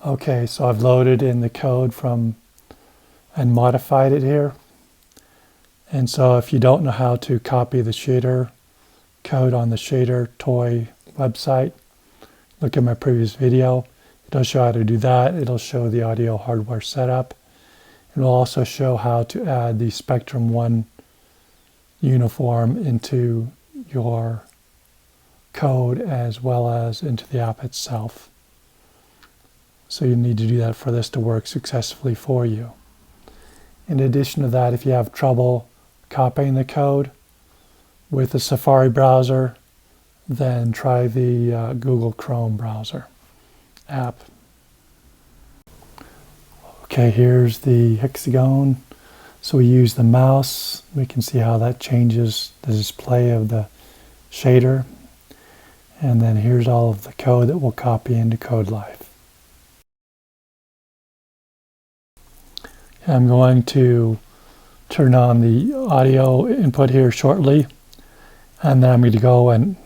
Okay, so I've loaded in the code from and modified it here. And so if you don't know how to copy the shader code on the shader toy website, look at my previous video. It'll show how to do that. It'll show the audio hardware setup. It'll also show how to add the Spectrum 1 uniform into your code as well as into the app itself. So you need to do that for this to work successfully for you. In addition to that, if you have trouble copying the code with the Safari browser, then try the Google Chrome browser app. Okay, here's the hexagon. So we use the mouse. We can see how that changes the display of the shader. And then here's all of the code that we'll copy into KodeLife. I'm going to turn on the audio input here shortly, and then I'm going to go and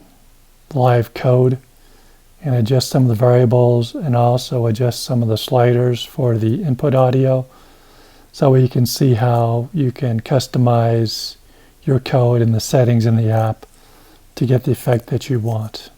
live code and adjust some of the variables and also adjust some of the sliders for the input audio so we can see how you can customize your code and the settings in the app to get the effect that you want.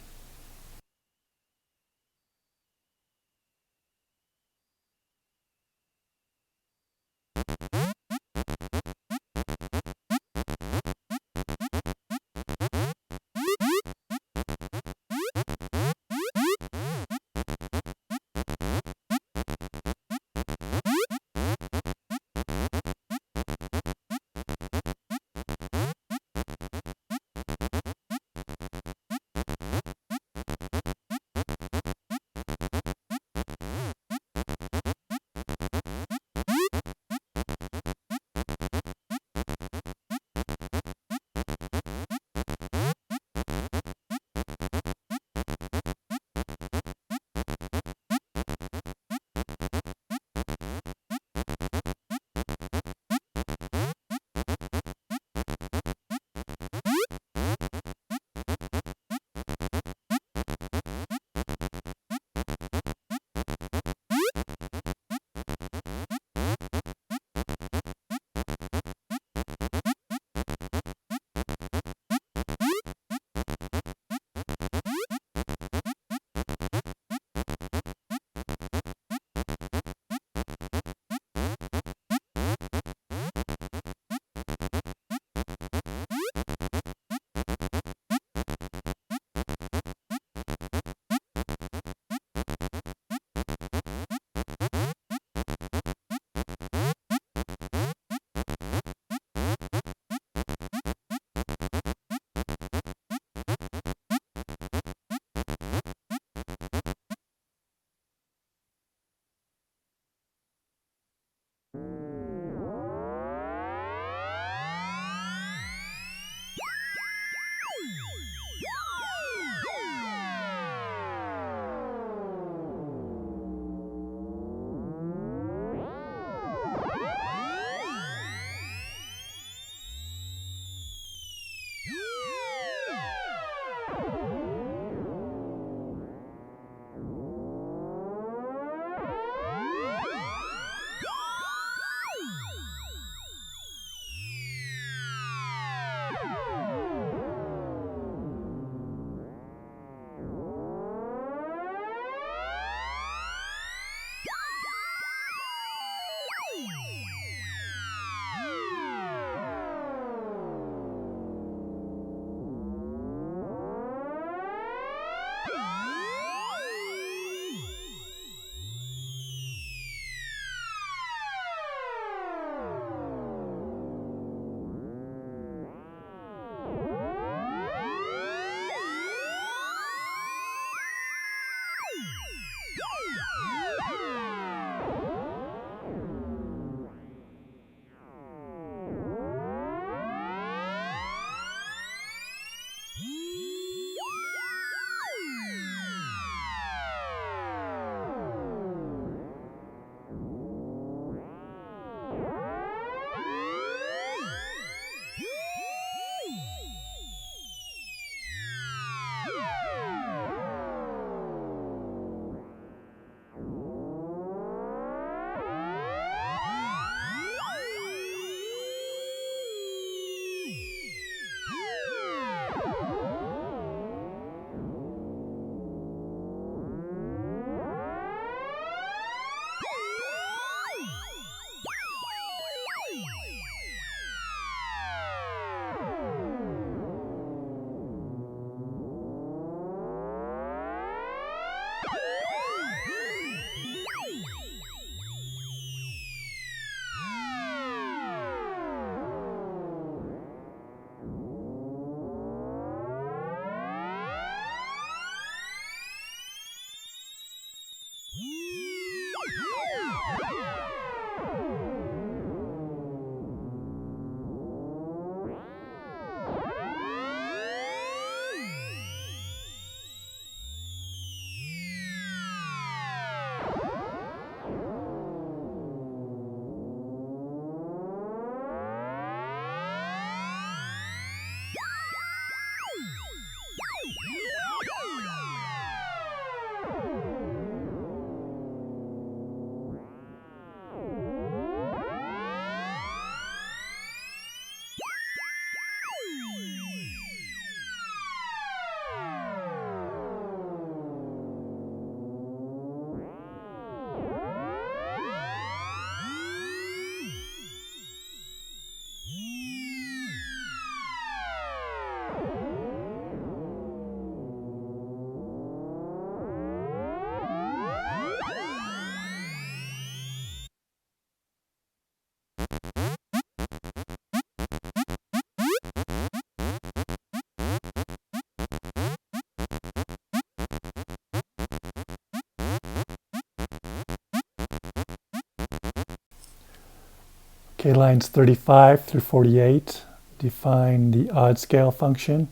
Okay, lines 35 through 48 define the odd scale function.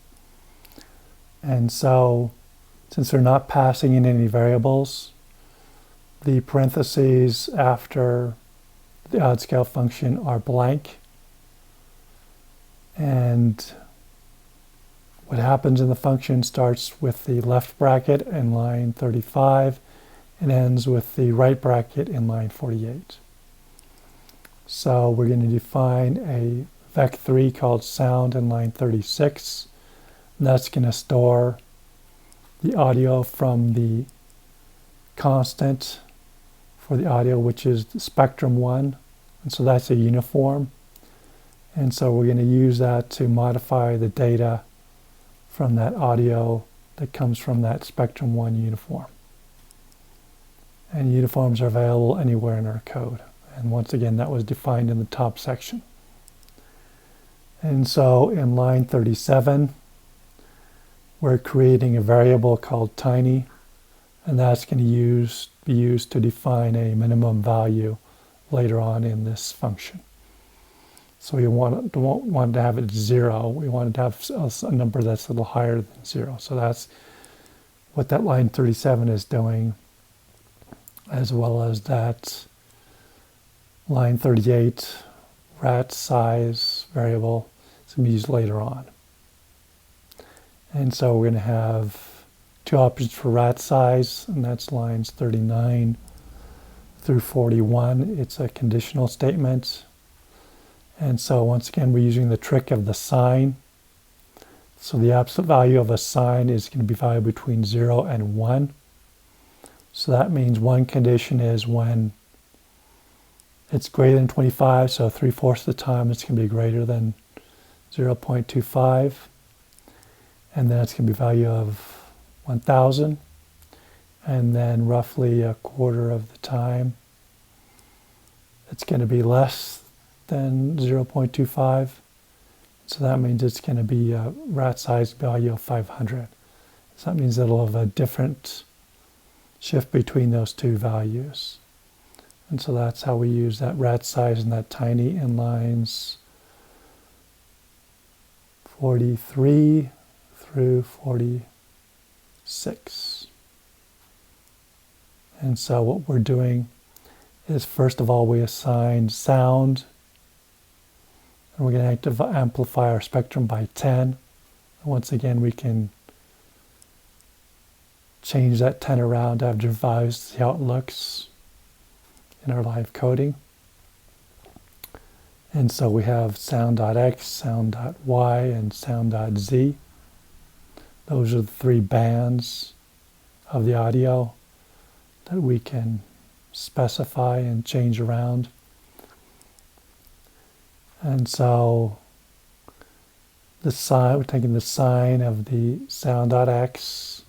And so, since they're not passing in any variables, the parentheses after the odd scale function are blank. And what happens in the function starts with the left bracket in line 35 and ends with the right bracket in line 48. So we're going to define a vec3 called sound in line 36. And that's going to store the audio from the constant for the audio, which is spectrum 1. And so that's a uniform. And so we're going to use that to modify the data from that audio that comes from that spectrum 1 uniform. And uniforms are available anywhere in our code. And once again, that was defined in the top section. And so in line 37, we're creating a variable called tiny, and that's going to be used to define a minimum value later on in this function. So we don't want to have it 0. We want to have a number that's a little higher than 0. So that's what that line 37 is doing, as well as that line 38 rat size variable is going to be used later on. And so we're going to have two options for rat size, and that's lines 39 through 41. It's a conditional statement. And so once again, we're using the trick of the sign. So the absolute value of a sign is going to be valued between 0 and 1. So that means one condition is when it's greater than 25, so 3/4 of the time it's going to be greater than 0.25. And then it's going to be value of 1,000. And then roughly a quarter of the time it's going to be less than 0.25. So that means it's going to be a rat size value of 500. So that means it'll have a different shift between those two values. And so that's how we use that rat size and that tiny in lines 43 through 46. And so what we're doing is, first of all, we assign sound, and we're going to amplify our spectrum by 10. And once again, we can change that 10 around to have different values to see how it looks in our live coding. And so we have sound.x, sound.y, and sound.z. Those are the three bands of the audio that we can specify and change around. And so the sign, we're taking the sign of the sound.x,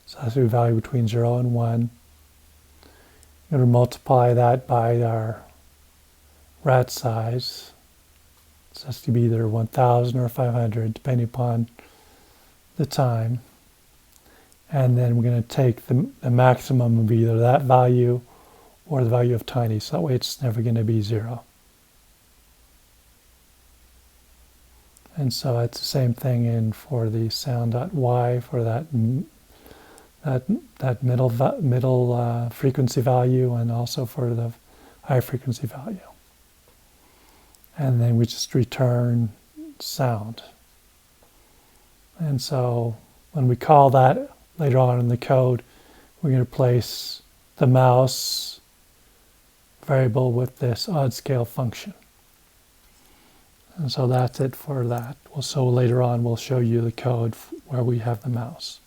so that's a value between 0 and 1. We're going to multiply that by our rat size. So that's to be either 1,000 or 500, depending upon the time. and then we're going to take the maximum of either that value or the value of tiny, so that way it's never going to be 0. And so it's the same thing in for the sound.y for that middle frequency value, and also for the high frequency value. And then we just return sound. And so when we call that later on in the code, we're going to place the mouse variable with this odd scale function. And so that's it for that. So later on we'll show you the code where we have the mouse.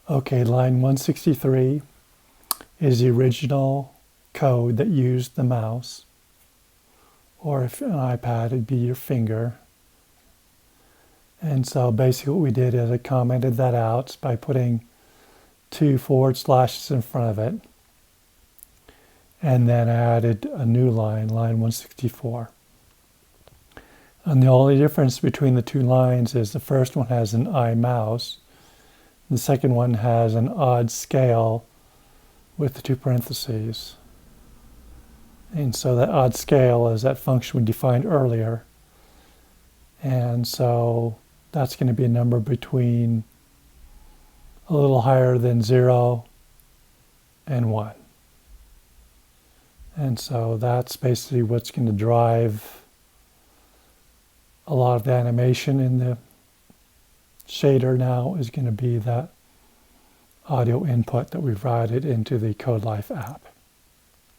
Okay, line 163 is the original code that used the mouse, or if an iPad, it'd be your finger. And so basically what we did is I commented that out by putting 2 forward slashes in front of it, and then added a new line, line 164. And the only difference between the two lines is the first one has an iMouse, the second one has an odd scale with the 2 parentheses. And so that odd scale is that function we defined earlier. And so that's going to be a number between a little higher than 0 and 1. And so that's basically what's going to drive a lot of the animation in the shader now is going to be that audio input that we've routed into the KodeLife app.